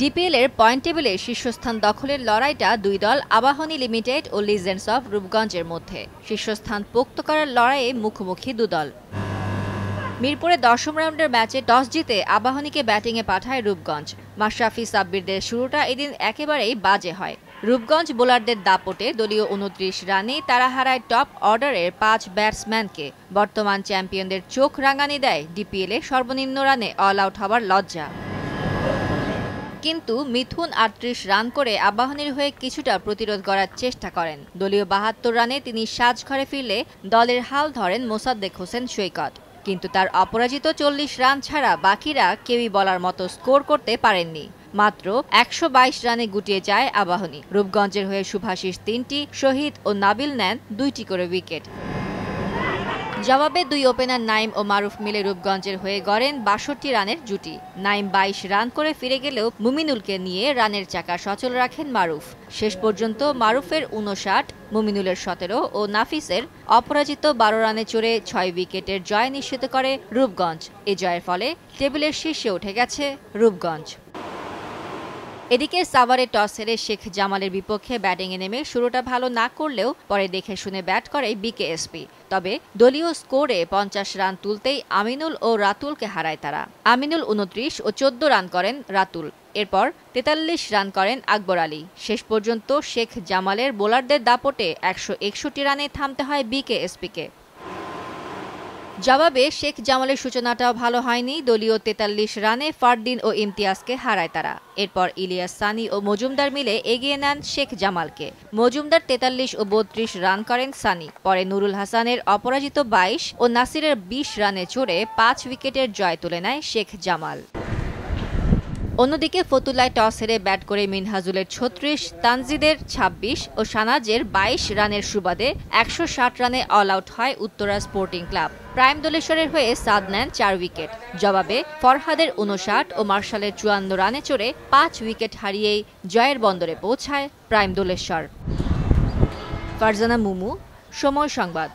DPL এর point টেবিলে শীর্ষস্থান দখলের লড়াইটা দুই দল আবাহনী লিমিটেড ও লিজেন্ডস অফ রূপগঞ্জের মধ্যে। শীর্ষস্থান পোক্ত করার লড়াইয়ে মুখোমুখি দুদল। মিরপুরে 10ম রাউন্ডের ম্যাচে টস জিতে আবাহনীকে ব্যাটিংয়ে পাঠায় রূপগঞ্জ। মাশরাফি সাব্বিরদের শুরুটা এদিন একেবারেই বাজে হয়। রূপগঞ্জ বোলারদের দাপটে দলীয় 29 রানে তারা হারায় টপ অর্ডারের 5 ব্যাটসম্যানকে। বর্তমান চ্যাম্পিয়নদের চোখ রাঙানি দেয় ডিপিএলে সর্বনিম্ন রানে অল আউট হওয়ার লজ্জা। কিন্তু মিথুন 38 রান করে আবাহনীর হয়ে কিছুটা প্রতিরোধ করার চেষ্টা করেন। দলীয় 72 রানে তিনি সাজঘরে ফিরলে দলের হাল ধরেন মোসাদ্দেক হোসেন সৈকত। কিন্তু তার অপরাজিত 40 রান ছাড়া বাকিরা কেউই বলার মতো স্কোর করতে পারেননি। মাত্র 122 রানে গুটিয়ে যায় আবাহনী। রূপগঞ্জের হয়ে শুভাশিস 3টি, শহীদ ও নাবিল নেন 2টি করে উইকেট। জবাবে দুই ওপেনার নাইম ও মারুফ মিলে রূপগঞ্জের হয়ে গড়েন 62 রানের জুটি। নাইম 22 রান করে ফিরে গেলেও মুমিনুলকে নিয়ে রানের চাকা সচল রাখেন মারুফ। শেষ পর্যন্ত মারুফের 59, মুমিনুলের 17 ও নাফিসের অপরাজিত 12 রানে চড়ে 6 উইকেটের জয় নিশ্চিত করে রূপগঞ্জ। এ জয়ের ফলে টেবিলের শীর্ষে উঠে গেছে রূপগঞ্জ। এদিকে সাভারে টস হেরে শেখ জামালের বিপক্ষে ব্যাটিংয়ে নেমে শুরুটা ভালো না করলেও পরে দেখে শুনে ব্যাট করে বিকেএসপি। তবে দলীয় স্কোরে 50 রান তুলতেই আমিনুল ও রাতুলকে হারায় তারা। আমিনুল 29 ও 14 রান করেন রাতুল। এরপর 43 রান করেন আকবর আলী। শেষ পর্যন্ত শেখ জামালের বোলারদের দাপটে 161 রানে থামতে হয় বিকেএসপিকে। জবাবে শেখ জামালের সূচনাটাও ভালো হয়নি। দলীয় 43 রানে ফারদিন ও ইমতিয়াজকে হারায় তারা। এরপর ইলিয়াস, সানি ও মজুমদার মিলে এগিয়ে নেন শেখ জামালকে। মজুমদার 43 ও 32 রান করেন সানি। পরে নুরুল হাসানের অপরাজিত 22 ও নাসিরের 20 রানে চড়ে 5 উইকেটের জয় তুলে নেয় শেখ জামাল। অন্যদিকে ফতুল্লায় টস হেরে ব্যাট করে মিনহাজুলের 36, তানজিদের 26 ও সানাজের 22 রানের সুবাদে 160 রানে অল আউট হয় উত্তরা স্পোর্টিং ক্লাব। প্রাইম দোলেশ্বরের হয়ে সাদ নেন 4 উইকেট। জবাবে ফরহাদের 59 ও মার্শালের 54 রানে চড়ে 5 উইকেট হারিয়েই জয়ের বন্দরে পৌঁছায় প্রাইম দোলেশ্বর। ফারজানা মুমু, সময় সংবাদ।